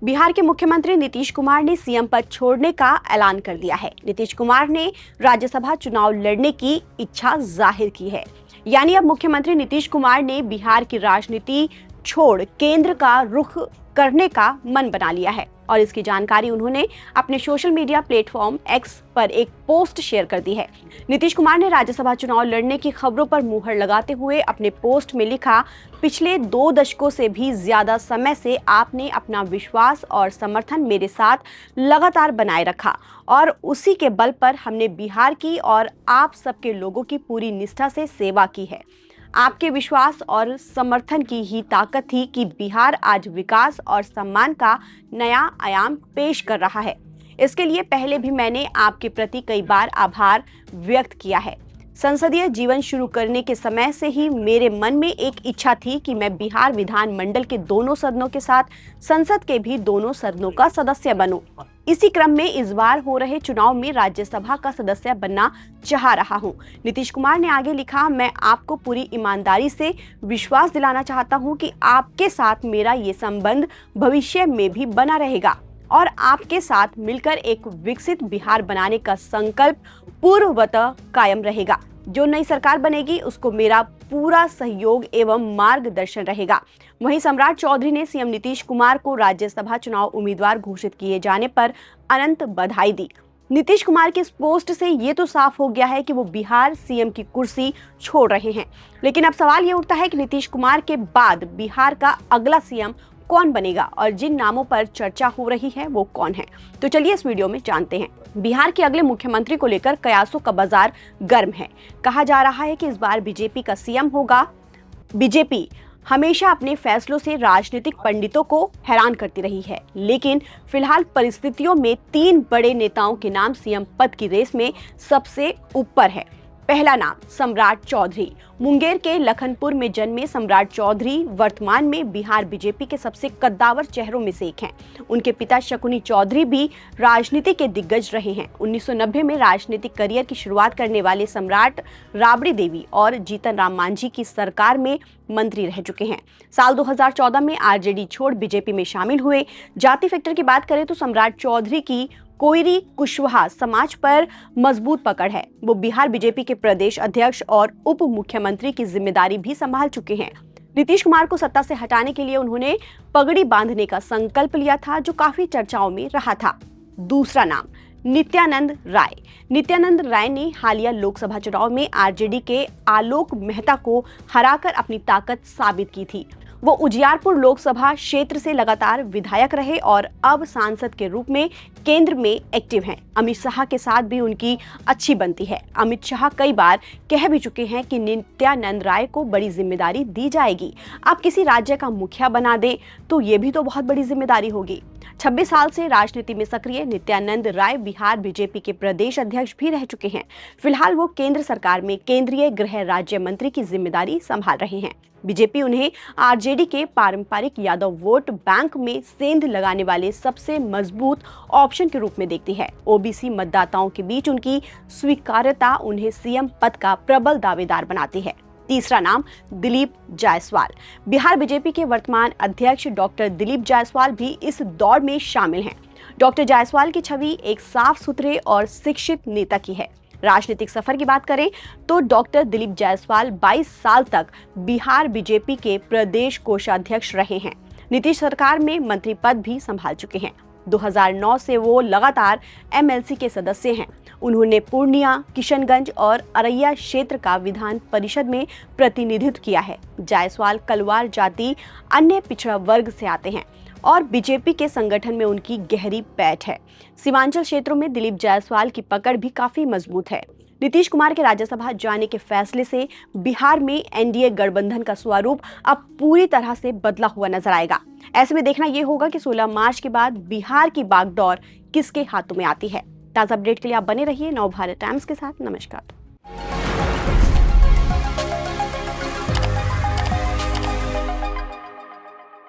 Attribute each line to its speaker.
Speaker 1: बिहार के मुख्यमंत्री नीतीश कुमार ने सीएम पद छोड़ने का ऐलान कर दिया है। नीतीश कुमार ने राज्यसभा चुनाव लड़ने की इच्छा जाहिर की है। यानी अब मुख्यमंत्री नीतीश कुमार ने बिहार की राजनीति छोड़ केंद्र का रुख करने का मन बना लिया है और इसकी जानकारी उन्होंने अपने सोशल मीडिया प्लेटफॉर्म एक्स पर एक पोस्ट शेयर कर दी है। नीतीश कुमार ने राज्यसभा चुनाव लड़ने की खबरों पर मुहर लगाते हुए अपने पोस्ट में लिखा, पिछले 2 दशकों से भी ज्यादा समय से आपने अपना विश्वास और समर्थन मेरे साथ लगातार बनाए रखा और उसी के बल पर हमने बिहार की और आप सबके लोगों की पूरी निष्ठा से सेवा की है। आपके विश्वास और समर्थन की ही ताकत थी कि बिहार आज विकास और सम्मान का नया आयाम पेश कर रहा है। इसके लिए पहले भी मैंने आपके प्रति कई बार आभार व्यक्त किया है। संसदीय जीवन शुरू करने के समय से ही मेरे मन में एक इच्छा थी कि मैं बिहार विधानमंडल के दोनों सदनों के साथ संसद के भी दोनों सदनों का सदस्य बनूं। इसी क्रम में इस बार हो रहे चुनाव में राज्यसभा का सदस्य बनना चाह रहा हूं। नीतीश कुमार ने आगे लिखा, मैं आपको पूरी ईमानदारी से विश्वास दिलाना चाहता हूं कि आपके साथ मेरा ये संबंध भविष्य में भी बना रहेगा और आपके साथ मिलकर एक विकसित बिहार बनाने का संकल्प पूर्ववत कायम रहेगा। जो नई सरकार बनेगी उसको मेरा पूरा सहयोग एवं मार्गदर्शन रहेगा। वहीं सम्राट चौधरी ने सीएम नीतीश कुमार को राज्यसभा चुनाव उम्मीदवार घोषित किए जाने पर अनंत बधाई दी। नीतीश कुमार के इस पोस्ट से ये तो साफ हो गया है कि वो बिहार सीएम की कुर्सी छोड़ रहे हैं, लेकिन अब सवाल ये उठता है कि नीतीश कुमार के बाद बिहार का अगला सीएम कौन बनेगा और जिन नामों पर चर्चा हो रही है वो कौन है। तो चलिए इस वीडियो में जानते हैं। बिहार के अगले मुख्यमंत्री को लेकर कयासों का बाजार गर्म है। कहा जा रहा है कि इस बार बीजेपी का सीएम होगा। बीजेपी हमेशा अपने फैसलों से राजनीतिक पंडितों को हैरान करती रही है, लेकिन फिलहाल परिस्थितियों में 3 बड़े नेताओं के नाम सीएम पद की रेस में सबसे ऊपर है। पहला नाम सम्राट चौधरी। मुंगेर के लखनपुर में जन्मे सम्राट चौधरी वर्तमान में बिहार बीजेपी के सबसे कद्दावर चेहरों में से एक हैं। उनके पिता शकुनी चौधरी भी राजनीति के दिग्गज रहे हैं। 1990 में राजनीतिक करियर की शुरुआत करने वाले सम्राट राबड़ी देवी और जीतन राम मांझी की सरकार में मंत्री रह चुके हैं। साल 2014 में आरजेडी छोड़ बीजेपी में शामिल हुए। जाति फैक्टर की बात करें तो सम्राट चौधरी की कोयरी कुशवाहा समाज पर मजबूत पकड़ है। वो बिहार बीजेपी के प्रदेश अध्यक्ष और उप मुख्यमंत्री की जिम्मेदारी भी संभाल चुके हैं। नीतीश कुमार को सत्ता से हटाने के लिए उन्होंने पगड़ी बांधने का संकल्प लिया था, जो काफी चर्चाओं में रहा था। दूसरा नाम नित्यानंद राय। नित्यानंद राय ने हालिया लोकसभा चुनाव में आरजेडी के आलोक मेहता को हराकर अपनी ताकत साबित की थी। वो उजियारपुर लोकसभा क्षेत्र से लगातार विधायक रहे और अब सांसद के रूप में केंद्र में एक्टिव हैं। अमित शाह के साथ भी उनकी अच्छी बनती है। अमित शाह कई बार कह भी चुके हैं कि नित्यानंद राय को बड़ी जिम्मेदारी दी जाएगी। आप किसी राज्य का मुखिया बना दें तो ये भी तो बहुत बड़ी जिम्मेदारी होगी। 26 साल से राजनीति में सक्रिय नित्यानंद राय बिहार बीजेपी के प्रदेश अध्यक्ष भी रह चुके हैं। फिलहाल वो केंद्र सरकार में केंद्रीय गृह राज्य मंत्री की जिम्मेदारी संभाल रहे हैं। बीजेपी उन्हें आरजेडी के पारंपरिक यादव वोट बैंक में सेंध लगाने वाले सबसे मजबूत ऑप्शन के रूप में देखती है। ओबीसी मतदाताओं के बीच उनकी स्वीकार्यता उन्हें सीएम पद का प्रबल दावेदार बनाती है। तीसरा नाम दिलीप जायसवाल। बिहार बीजेपी के वर्तमान अध्यक्ष डॉक्टर दिलीप जायसवाल भी इस दौड़ में शामिल हैं। डॉक्टर जायसवाल की छवि एक साफ सुथरे और शिक्षित नेता की है। राजनीतिक सफर की बात करें तो डॉक्टर दिलीप जायसवाल 22 साल तक बिहार बीजेपी के प्रदेश कोषाध्यक्ष रहे हैं। नीतीश सरकार में मंत्री पद भी संभाल चुके हैं। 2009 से वो लगातार एमएलसी के सदस्य हैं। उन्होंने पूर्णिया, किशनगंज और अररिया क्षेत्र का विधान परिषद में प्रतिनिधित्व किया है। जायसवाल कलवार जाति अन्य पिछड़ा वर्ग से आते हैं और बीजेपी के संगठन में उनकी गहरी पैठ है। सीमांचल क्षेत्रों में दिलीप जायसवाल की पकड़ भी काफी मजबूत है। नीतीश कुमार के राज्यसभा जाने के फैसले से बिहार में एनडीए गठबंधन का स्वरूप अब पूरी तरह से बदला हुआ नजर आएगा। ऐसे में देखना यह होगा कि 16 मार्च के बाद बिहार की बागडोर किसके हाथों में आती है। ताजा अपडेट के लिए आप बने रहिए नवभारत टाइम्स के साथ। नमस्कार।